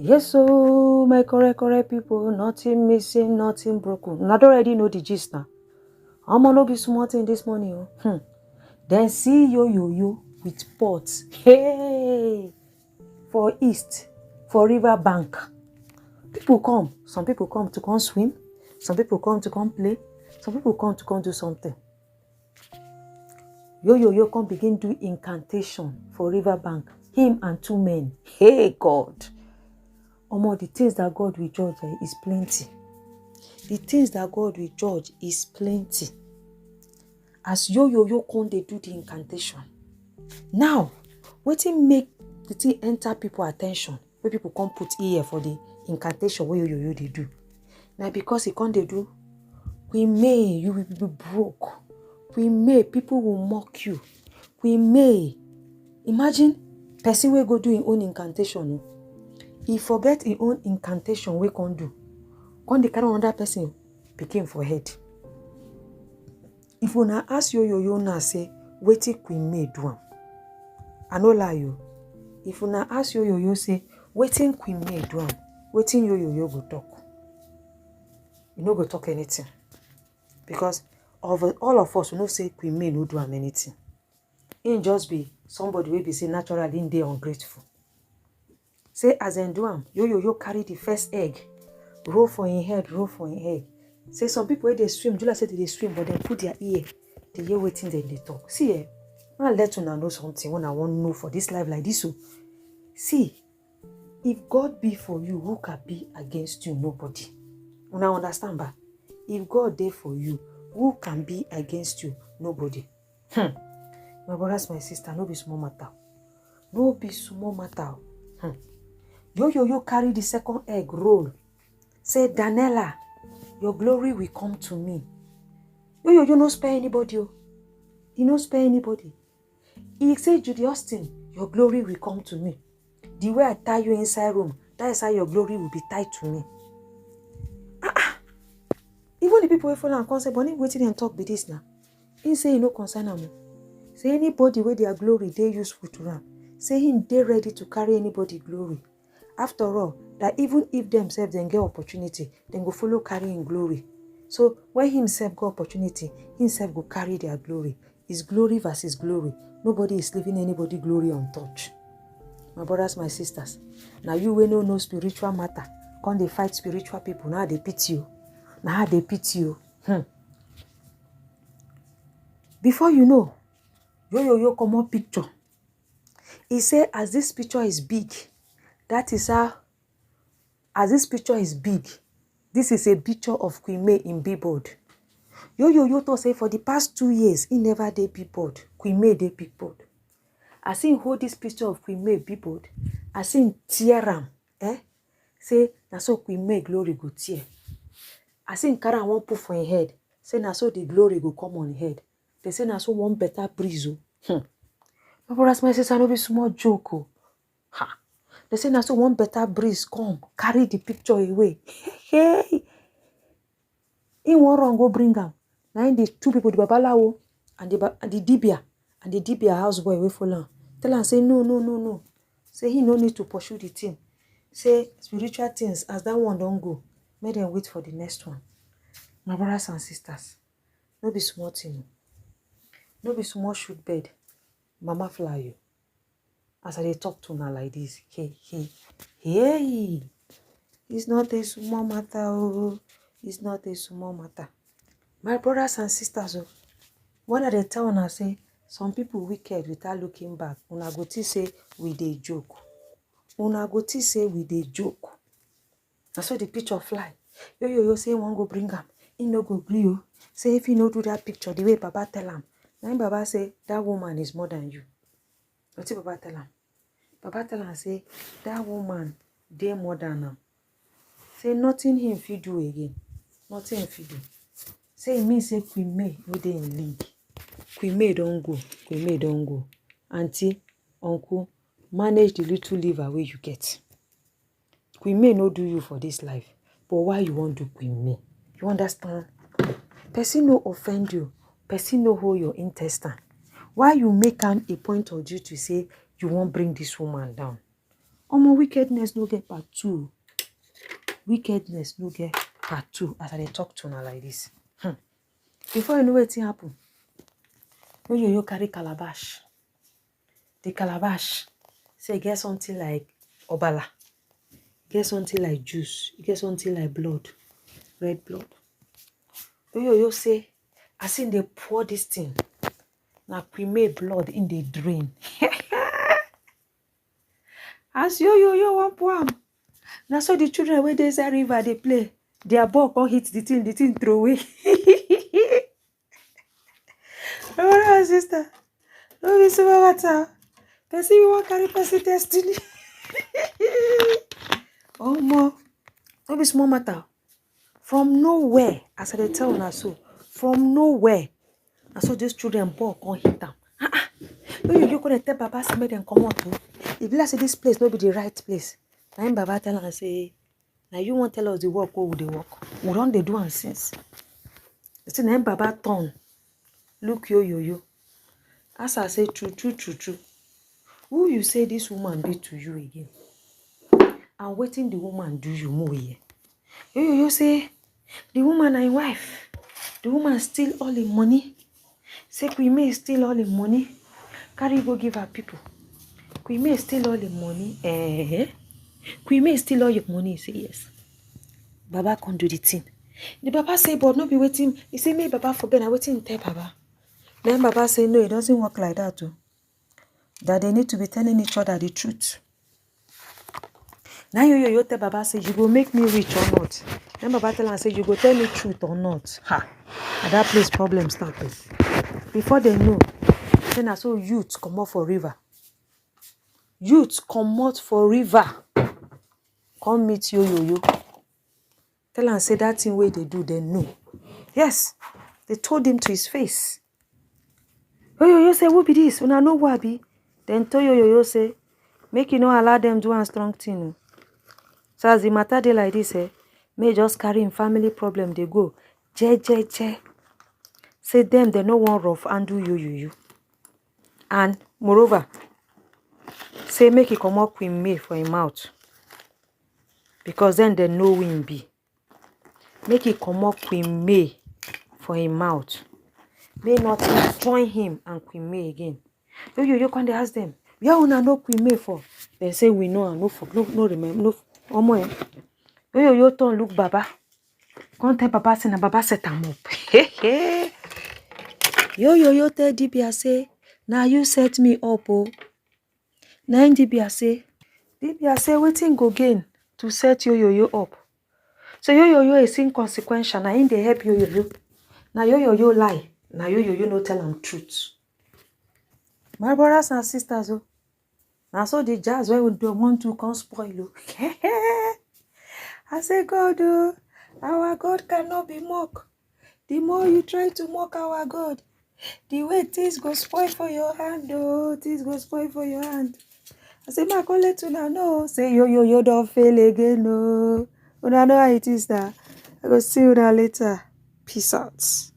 Yes, so my correct people, nothing missing, nothing broken. I don't already know the gist now. I'm gonna be smart in this morning. Then see yo with pots. Hey, for east, for river bank. People come. Some people come to come swim. Some people come to come play. Some people come to come do something. Yo come begin do incantation for river bank. Him and two men. Hey God. The things that God will judge is plenty. The things that God will judge is plenty. As yo come they do the incantation. Now, wetin make the thing enter people attention? Where people come put ear for the incantation where yo they do. Now because he come they do, we may you will be broke. We may people will mock you. We may imagine person will go do his own incantation. He forget his own incantation we can do. When they carry another person became for head. If una ask yo now say wetin Queen May do am, I no lie you. If una ask yo say wetin Queen May do am, wetin yo go talk. You no go talk anything because of all of us we know say Queen May no do am anything. He just be somebody wey be say naturally in dey ungrateful. Say as en do am, yo carry the first egg, roll for him head. Say some people wey they swim, Julia said they swim, but they put their ear, they hear waiting, then they talk. See, I'll let una know something when I want to know for this life like this. So, see, if God be for you, who can be against you? Nobody. Una understand, ba? If God there for you, who can be against you? Nobody. My brothers, my sister, no be small matter. No be small matter. Yo carry the second egg, roll. Say, Daniela, your glory will come to me. Yo no spare anybody. He no spare anybody. He said, Judy Austin, your glory will come to me. The way I tie you inside room, that is how your glory will be tied to me. Even the people who follow and concept, but waiting and talk be this now. He say, no concern am. Say anybody where their glory, they useful to run. Say him, they ready to carry anybody glory. After all, that even if themselves then get opportunity, then go follow carrying glory. So when himself got opportunity, himself go carry their glory. It's glory versus glory. Nobody is leaving anybody glory untouched. My brothers, my sisters. Now you will no spiritual matter. When they fight spiritual people, now they pity you. Now they pity you. Before you know, yo come on picture. He say as this picture is big, that is how, as this picture is big, this is a picture of Queen May in billboard. Yo to say for the past 2 years, he never did billboard. Queen May did billboard. I seen hold this picture of Queen May billboard. I seen tear am. Say, na so Queen May glory go tear. I seen carry one put for him head. Say, na so the glory go come on head. They say, na so one better breeze. My brothers, my sisters, no be small joke. They say, na so one better breeze come, carry the picture away. Hey! In one wrong go bring them. Now in the two people, the babalawo and the DIBIA and the DIBIA houseboy we follow. Tell him, say, no. Say he no need to pursue the thing. Say spiritual things, as that one don't go, make them wait for the next one. My brothers and sisters, no be small thing. No be small shoot bed. Mama fly you. As I talk to her like this, hey. It's not a small matter, oh. It's not a small matter. My brothers and sisters, oh, when I tell una say, some people wicked without looking back, una go to say, we dey joke. Una go to say, we dey joke. I saw the picture fly. Yo say, one go bring him. He no go gree you. Say, if he no do that picture, the way Baba tell him. Then Baba say, that woman is more than you. What did Baba tell him? Baba tell him, say, that woman, they more than him. Say, nothing him fit do again. Nothing him fit do. Say, it means say, Queen May, no dey in league. Queen May don't go. Auntie, uncle, manage the little liver where you get. Queen May no do you for this life. But why you want to do Queen May? You understand? Person no offend you. Person no hold your intestine. Why you make am a point of duty to say you won't bring this woman down? Omo, wickedness no get part 2. Wickedness no get part 2 as I dey talk to una like this. Before you know wetin happen, Yo carry calabash. The calabash say get something like obala, get something like juice, get something like blood, red blood. Yo say, as in they pour this thing, na pre-made blood in the drain. As yo wan pour am, na so the children wey dey inside river dey play, their ball come hit the thing throw away. My brother and sister, no be small matter. Person you wan carry person destiny. Omo, no be small matter. From nowhere, as I dey tell una so, from nowhere, na so these children ball come hit am. You go dey tell Baba say make dem comot o. If be like say this place no be the right place, na him Baba tell am say, na you wan tell us the work wey we dey work. We don dey do am since. You see, na him Baba turn look yo. As I say true, who you say this woman be to you again? And wetin the woman do you more here? Yo say the woman na him wife. The woman steal all the money. Say Queen May steal all the money. Carry go give her people. Queen May steal all the money. Queen May steal all your money. Say yes. Baba can't do the thing. The Baba say, but no be waiting. He say, me Baba forget. I waiting tell Baba. Then Baba say, no, it doesn't work like that too. That they need to be telling each other the truth. Now you tell Baba say, you go make me rich or not. Then Baba tell her say, you go tell me truth or not. At that place problem started. Before they know, then I saw youth come out for river. Youth come out for river. Come meet yo. Tell her say that thing way they do, they know. Yes, they told him to his face. Yo say, who be this? Una know who I be. Then tell yo say, make you not allow them do a strong thing. So as the matter dey like this, may just carry him family problem, they go. Je. Say them, they no one rough and do you. And moreover, say make it come up Queen May for him mouth. Because then they know who him be. Make it come up Queen May for him mouth. May not join him and Queen May again. Yo can they ask them, yeah, una know Queen May for? They say we know and no remember, no omo. Yo turn look Baba. Come tell Baba say na Baba set him up. Yo tell DIBIA say, now you set me up oh. Now DIBIA say wetin go gain to set yo up. So yo is inconsequential. Now in they help yo. Now yo lie. Now yo no tell them truth. My brothers and sisters, now so the jazz where we don't want to come spoil. I say God, our God cannot be mocked. The more you try to mock our God, the way things go spoil for your hand, things go spoil for your hand. I say, ma, come let una know. Say yo don't fail again, no. Una know how it is that. I go see you later. Peace out.